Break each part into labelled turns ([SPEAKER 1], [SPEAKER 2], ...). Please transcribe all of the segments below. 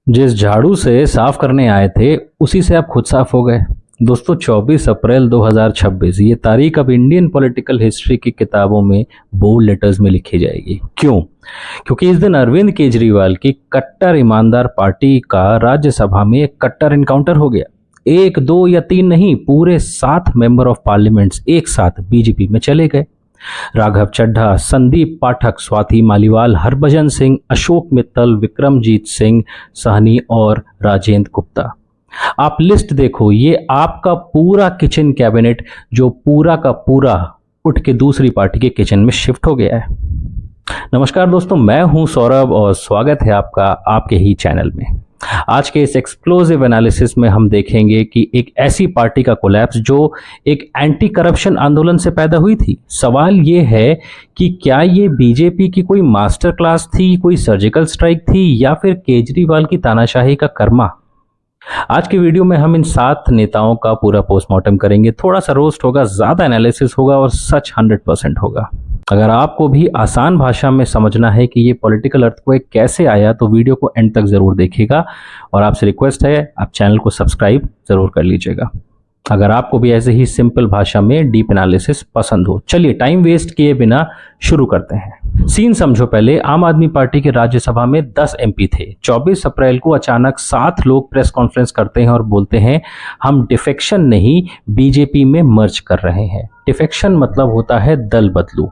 [SPEAKER 1] जिस झाड़ू से साफ करने आए थे उसी से आप खुद साफ हो गए। दोस्तों 24 अप्रैल 2026 ये तारीख अब इंडियन पॉलिटिकल हिस्ट्री की किताबों में बोल्ड लेटर्स में लिखी जाएगी। क्यों? क्योंकि इस दिन अरविंद केजरीवाल की कट्टर ईमानदार पार्टी का राज्यसभा में एक कट्टर इनकाउंटर हो गया। एक दो या तीन नहीं, पूरे 7 मेंबर ऑफ पार्लियामेंट्स एक साथ बीजेपी में चले गए। राघव चड्ढा, संदीप पाठक, स्वाति मालीवाल, हरभजन सिंह, अशोक मित्तल, विक्रमजीत सिंह साहनी और राजेंद्र गुप्ता। आप लिस्ट देखो, ये आपका पूरा किचन कैबिनेट जो पूरा का पूरा उठ के दूसरी पार्टी के किचन में शिफ्ट हो गया है। नमस्कार दोस्तों, मैं हूं सौरभ और स्वागत है आपका आपके ही चैनल में। आज के इस एक्सप्लोसिव एनालिसिस में हम देखेंगे कि एक ऐसी पार्टी का कोलैप्स जो एक एंटी करप्शन आंदोलन से पैदा हुई थी। सवाल ये है कि क्या ये बीजेपी की कोई मास्टर क्लास थी, कोई सर्जिकल स्ट्राइक थी या फिर केजरीवाल की तानाशाही का कर्मा। आज के वीडियो में हम इन 7 नेताओं का पूरा पोस्टमार्टम करेंगे। थोड़ा सा रोस्ट होगा, ज्यादा एनालिसिस होगा और सच 100% होगा। अगर आपको भी आसान भाषा में समझना है कि ये पॉलिटिकल अर्थक्वेक कैसे आया तो वीडियो को एंड तक जरूर देखिएगा और आपसे रिक्वेस्ट है आप चैनल को सब्सक्राइब जरूर कर लीजिएगा अगर आपको भी ऐसे ही सिंपल भाषा में डीप एनालिसिस पसंद हो। चलिए टाइम वेस्ट किए बिना शुरू करते हैं। सीन समझो पहले। आम आदमी पार्टी के राज्यसभा में 10 एमपी थे। 24 अप्रैल को अचानक 7 लोग प्रेस कॉन्फ्रेंस करते हैं और बोलते हैं हम डिफेक्शन नहीं बीजेपी में मर्ज कर रहे हैं। डिफेक्शन मतलब होता है दल बदलू।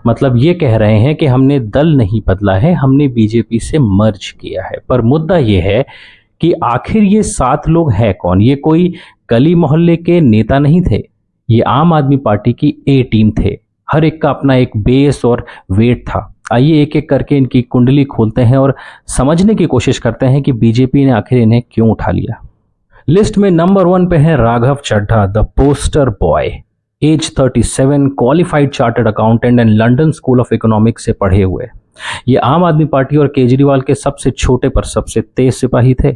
[SPEAKER 1] मतलब ये कह रहे हैं कि हमने दल नहीं बदला है, हमने बीजेपी से मर्ज किया है। पर मुद्दा ये है कि आखिर ये 7 लोग हैं कौन? ये कोई गली मोहल्ले के नेता नहीं थे, ये आम आदमी पार्टी की ए टीम थे। हर एक का अपना एक बेस और वेट था। आइए एक एक करके इनकी कुंडली खोलते हैं और समझने की कोशिश करते हैं कि बीजेपी ने आखिर इन्हें क्यों उठा लिया। लिस्ट में नंबर 1 पे है Raghav Chadha, the poster boy. Age 37, qualified chartered accountant and London School of Economics से पढ़े हुए। ये आम आदमी पार्टी और केजरीवाल के सबसे छोटे पर सबसे तेज सिपाही थे।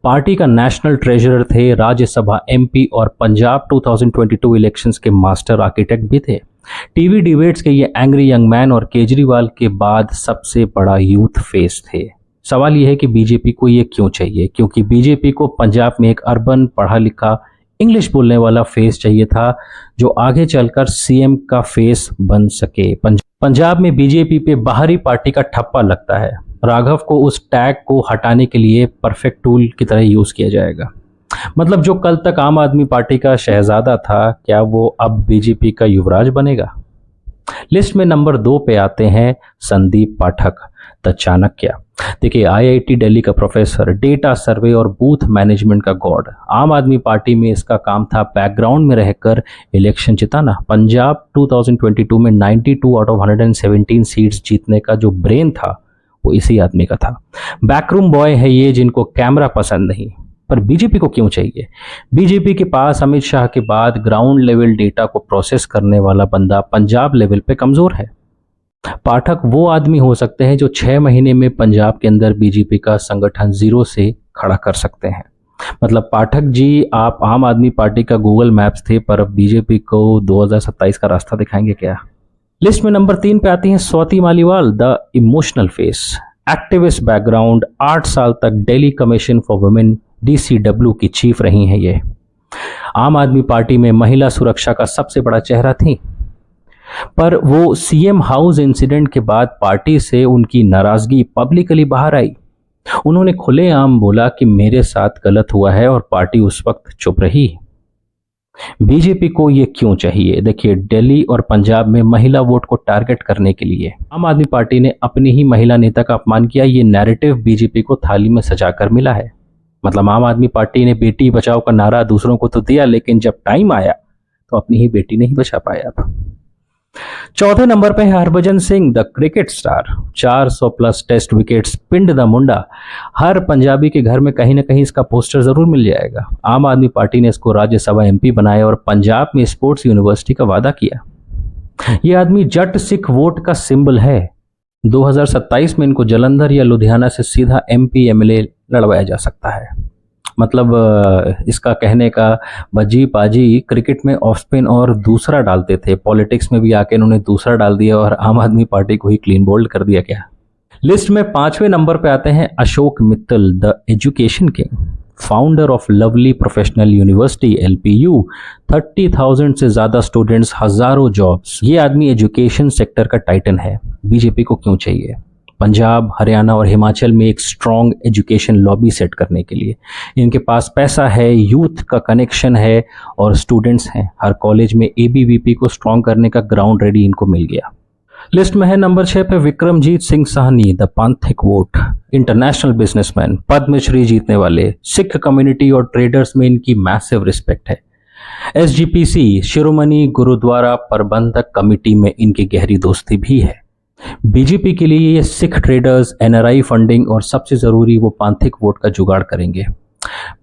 [SPEAKER 1] पार्टी का नेशनल ट्रेजरर थे, राज्यसभा एमपी और पंजाब 2022 इलेक्शंस के मास्टर आर्किटेक्ट भी थे। टीवी डिबेट्स के ये एंग्री यंग मैन और केजरीवाल के बाद सबसे बड़ा यूथ फेस थे। सवाल यह है कि बीजेपी को ये क्यों चाहिए? क्योंकि बीजेपी को पंजाब में एक अर्बन, पढ़ा लिखा, इंग्लिश बोलने वाला फेस चाहिए था जो आगे चलकर सीएम का फेस बन सके। पंजाब में बीजेपी पे बाहरी पार्टी का ठप्पा लगता है। राघव को उस टैग को हटाने के लिए परफेक्ट टूल की तरह यूज किया जाएगा। मतलब जो कल तक आम आदमी पार्टी का शहजादा था, क्या वो अब बीजेपी का युवराज बनेगा? लिस्ट में नंबर 2 पे आते हैं संदीप पाठक, द चाणक्य। देखिए, आईआईटी दिल्ली का प्रोफेसर, डेटा सर्वे और बूथ मैनेजमेंट का गॉड। आम आदमी पार्टी में इसका काम था बैकग्राउंड में रहकर इलेक्शन जिताना। पंजाब 2022 में 92 आउट ऑफ 117 सीट्स जीतने का जो ब्रेन था वो इसी आदमी का था। बैकरूम बॉय है ये, जिनको कैमरा पसंद नहीं। पर बीजेपी को क्यों चाहिए? बीजेपी के पास अमित शाह के बाद ग्राउंड लेवल डेटा को प्रोसेस करने वाला बंदा पंजाब लेवल पे कमजोर है। पाठक वो आदमी हो सकते हैं जो 6 महीने में पंजाब के अंदर बीजेपी का संगठन 0 से खड़ा कर सकते हैं। मतलब पाठक जी, आप आम आदमी पार्टी का गूगल मैप्स थे, पर अब बीजेपी को 2027 का रास्ता दिखाएंगे क्या? लिस्ट में नंबर 3 पे आती हैं Swati Maliwal, the emotional face. Activist background, 8 साल तक Delhi commission for women DCW की चीफ रही हैं ये। आम आदमी पार्टी में महिला सुरक्षा का सबसे बड़ा चेहरा थी। पर वो सीएम हाउस इंसिडेंट के बाद पार्टी से उनकी नाराजगी पब्लिकली बाहर आई। उन्होंने खुलेआम बोला कि मेरे साथ गलत हुआ है और पार्टी उस वक्त चुप रही। बीजेपी को ये क्यों चाहिए? देखिए, दिल्ली और पंजाब में महिला वोट को टारगेट करने के लिए आम आदमी पार्टी ने अपनी ही महिला नेता का अपमान किया। ये नैरेटिव बीजेपी को थाली में सजाकर मिला है। मतलब आम आदमी पार्टी ने बेटी बचाओ का नारा दूसरों को तो दिया, लेकिन जब टाइम आया तो अपनी ही बेटी नहीं बचा पाया। चौथे नंबर पे है Harbhajan Singh, the cricket star. 400 plus test wickets, पिंड द मुंडा। हर पंजाबी के घर में कहीं ना कहीं इसका पोस्टर जरूर मिल जाएगा। आम आदमी पार्टी ने इसको राज्यसभा एमपी बनाया और पंजाब में स्पोर्ट्स यूनिवर्सिटी का वादा किया। ये आदमी जट सिख वोट का सिंबल है। 2027 में इनको जलंधर या लुधियाना से सीधा एमपी एमएलए लड़वाया जा सकता है। मतलब इसका कहने का बजी पाजी क्रिकेट में ऑफ स्पिन और दूसरा डालते थे, पॉलिटिक्स में भी आके इन्होंने दूसरा डाल दिया और आम आदमी पार्टी को ही क्लीन बोल्ड कर दिया। क्या लिस्ट में 5वें नंबर पे आते हैं Ashok Mittal, the education king, founder of lovely professional university LPU, 30,000 से ज़्यादा स्टूडेंट्स, हज़ारों जॉब्स। ये आदमी एजुकेशन सेक्टर का टाइटन है। बीजेपी को क्यों चाहिए? पंजाब, हरियाणा और हिमाचल में एक स्ट्रॉन्ग एजुकेशन लॉबी सेट करने के लिए। इनके पास पैसा है, यूथ का कनेक्शन है और स्टूडेंट्स हैं। हर कॉलेज में ABVP को स्ट्रॉन्ग करने का ग्राउंड रेडी इनको मिल गया। लिस्ट में है नंबर 6 पे Vikramjit Singh Sahni, the Panthic vote, international businessman, Padmashri जीतने वाले। सिख कम्युनिटी और ट्रेडर्स में इनकी मैसिव रिस्पेक्ट है। SGPC शिरोमणि गुरुद्वारा प्रबंधक कमेटी में इनकी गहरी दोस्ती भी है। बीजेपी के लिए ये सिख ट्रेडर्स, NRI फंडिंग और सबसे ज़रूरी वो पांथिक वोट का जुगाड़ करेंगे।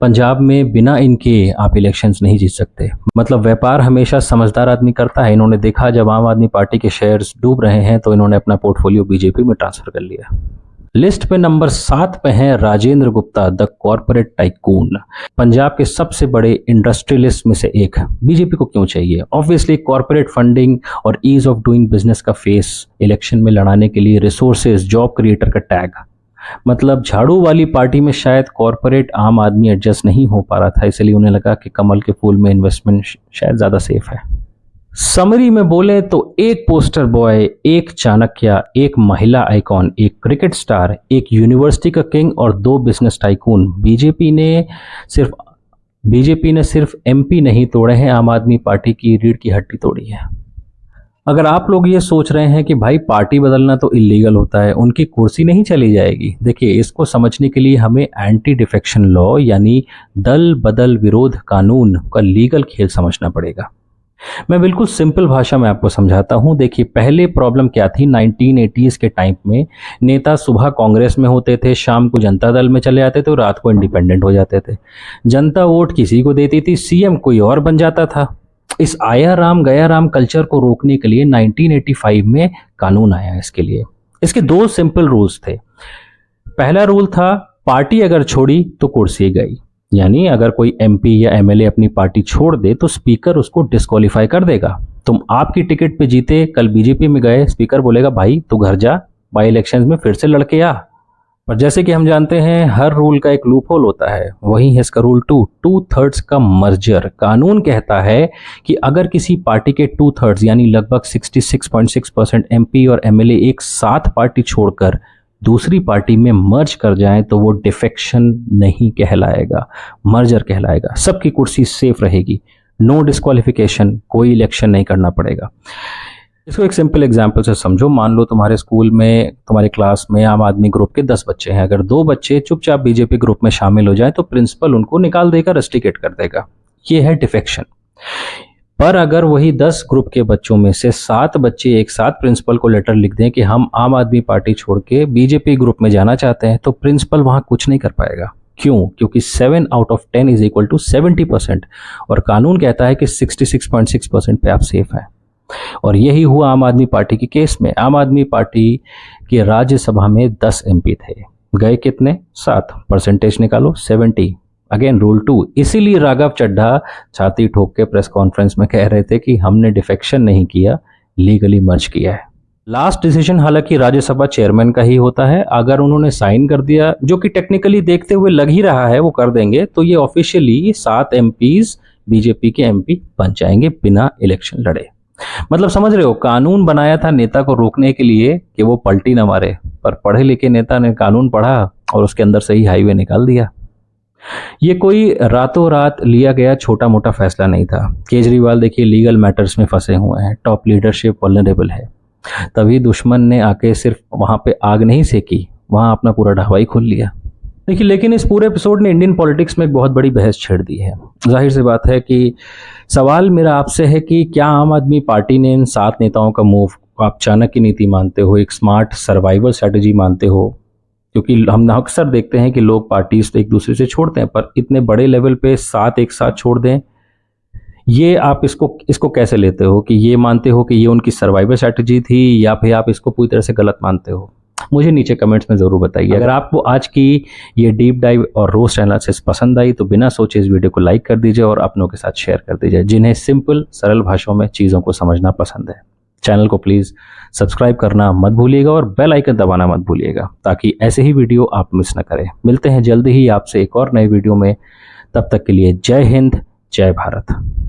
[SPEAKER 1] पंजाब में बिना इनके आप इलेक्शंस नहीं जीत सकते। मतलब व्यापार हमेशा समझदार आदमी करता है। इन्होंने देखा जब आम आदमी पार्टी के शेयर्स डूब रहे हैं तो इन्होंने अपना पोर्टफोलियो बीजेपी में ट्रांसफर कर लिया। लिस्ट पे नंबर 7 पे हैं Rajendra Gupta, the corporate tycoon, Punjab के सबसे बड़े इंडस्ट्रियलिस्ट में से एक। बीजेपी को क्यों चाहिए? ऑब्वियसली कॉर्पोरेट फंडिंग और ईज ऑफ डूइंग बिजनेस का फेस इलेक्शन में लड़ाने के लिए, रिसोर्सेज, जॉब क्रिएटर का टैग। मतलब झाड़ू वाली पार्टी में शायद कॉर्पोरेट आम आदमी एडजस्ट नहीं हो पा रहा था, इसलिए उन्हें लगा कि कमल के फूल में इन्वेस्टमेंट शायद ज़्यादा सेफ है। समरी में बोले तो एक पोस्टर बॉय, एक चाणक्य, एक महिला आइकॉन, एक क्रिकेट स्टार, एक यूनिवर्सिटी का किंग और 2 बिजनेस टाइकून। बीजेपी ने सिर्फ MP नहीं तोड़े हैं, आम आदमी पार्टी की रीढ़ की हड्डी तोड़ी है। अगर आप लोग ये सोच रहे हैं कि भाई पार्टी बदलना तो इलीगल होता है, उनकी कुर्सी नहीं चली जाएगी, देखिए इसको समझने के लिए हमें एंटी डिफेक्शन लॉ यानी दल बदल विरोध कानून का लीगल खेल समझना पड़ेगा। मैं बिल्कुल सिंपल भाषा में आपको समझाता हूं। देखिए पहले प्रॉब्लम क्या थी, 1980s के टाइम में नेता सुबह कांग्रेस में होते थे, शाम को जनता दल में चले आते थे और रात को इंडिपेंडेंट हो जाते थे। जनता वोट किसी को देती थी, CM कोई और बन जाता था। इस आया राम गया राम कल्चर को रोकने के लिए 1985 में कानून आया। इसके लिए इसके 2 सिंपल रूल्स थे। पहला रूल था पार्टी अगर छोड़ी तो कुर्सी गई, यानी अगर कोई MP या MLA अपनी पार्टी छोड़ दे तो स्पीकर उसको डिस्क्वालीफाई कर देगा। तुम आपकी टिकट पे जीते, कल बीजेपी में गए, स्पीकर बोलेगा भाई तू घर जा, बाई इलेक्शंस में फिर से लड़के आ। और जैसे कि हम जानते हैं हर रूल का एक लूप होल होता है, वही है इसका रूल 2/3 का मर्जर। कानून कहता है कि अगर किसी पार्टी के 2/3 यानी लगभग 66.6% MP और MLA एक साथ पार्टी छोड़कर दूसरी पार्टी में मर्ज कर जाएं तो वो डिफेक्शन नहीं कहलाएगा, मर्जर कहलाएगा। सबकी कुर्सी सेफ रहेगी, नो डिस्क्वालिफिकेशन, कोई इलेक्शन नहीं करना पड़ेगा। इसको एक सिंपल एग्जांपल से समझो। मान लो तुम्हारे स्कूल में, तुम्हारे क्लास में आम आदमी ग्रुप के 10 बच्चे हैं। अगर 2 बच्चे चुपचाप बीजेपी ग्रुप में शामिल हो जाए तो प्रिंसिपल उनको निकाल देगा, रस्टिकेट कर देगा। ये है डिफेक्शन। पर अगर वही 10 ग्रुप के बच्चों में से 7 बच्चे एक साथ प्रिंसिपल को लेटर लिख दें कि हम आम आदमी पार्टी छोड़ के बीजेपी ग्रुप में जाना चाहते हैं, तो प्रिंसिपल वहां कुछ नहीं कर पाएगा। क्यों? क्योंकि 7 out of 10 is equal to 70% और कानून कहता है कि 66.6% पे आप सेफ हैं। और यही हुआ आम आदमी पार्टी के केस में। आम आदमी पार्टी के राज्यसभा में 10 MP थे, गए कितने? 7, परसेंटेज निकालो 70। Again rule 2। इसीलिए राघव चड्ढा छाती ठोक के प्रेस कॉन्फ्रेंस में कह रहे थे कि हमने डिफेक्शन नहीं किया, लीगली मर्ज किया है। लास्ट डिसीजन हालांकि राज्यसभा चेयरमैन का ही होता है। अगर उन्होंने साइन कर दिया, जो कि टेक्निकली देखते हुए लग ही रहा है वो कर देंगे, तो ये ऑफिशियली 7 MPs बीजेपी के MP बन जाएंगे बिना इलेक्शन लड़े। मतलब समझ रहे हो, कानून बनाया था नेता को रोकने के लिए कि वो पलटी ना मारे, पर पढ़े लिखे नेता ने कानून पढ़ा और उसके अंदर से ही हाईवे निकाल दिया। ये कोई रातों रात लिया गया छोटा मोटा फैसला नहीं था। केजरीवाल देखिए लीगल मैटर्स में फंसे हुए हैं, टॉप लीडरशिप वल्नरेबल है। तभी दुश्मन ने आके सिर्फ वहां पे आग नहीं सेकी, वहां अपना पूरा ढाबा ही खोल लिया। देखिए लेकिन इस पूरे एपिसोड ने इंडियन पॉलिटिक्स में एक बहुत बड़ी बहस छेड़ दी है। जाहिर सी बात है कि सवाल मेरा आपसे है कि क्या आम आदमी पार्टी ने इन 7 नेताओं का मूव आप चाणक्य नीति मानते हो, एक स्मार्ट सर्वाइवल स्ट्रेटेजी मानते हो? क्योंकि हम अक्सर देखते हैं कि लोग पार्टीज एक दूसरे से छोड़ते हैं, पर इतने बड़े लेवल पे 7 एक साथ छोड़ दें, ये आप इसको कैसे लेते हो? कि ये मानते हो कि ये उनकी सर्वाइवल स्ट्रेटजी थी, या फिर आप इसको पूरी तरह से गलत मानते हो? मुझे नीचे कमेंट्स में ज़रूर बताइए। अगर आपको आज की ये डीप डाइव और रोस्ट एनालिसिस पसंद आई तो बिना सोचे इस वीडियो को लाइक कर दीजिए और अपनों के साथ शेयर कर दीजिए जिन्हें सिंपल सरल भाषाओं में चीज़ों को समझना पसंद है। चैनल को प्लीज़ सब्सक्राइब करना मत भूलिएगा और बेल आइकन दबाना मत भूलिएगा ताकि ऐसे ही वीडियो आप मिस ना करें। मिलते हैं जल्दी ही आपसे एक और नए वीडियो में, तब तक के लिए जय हिंद, जय भारत।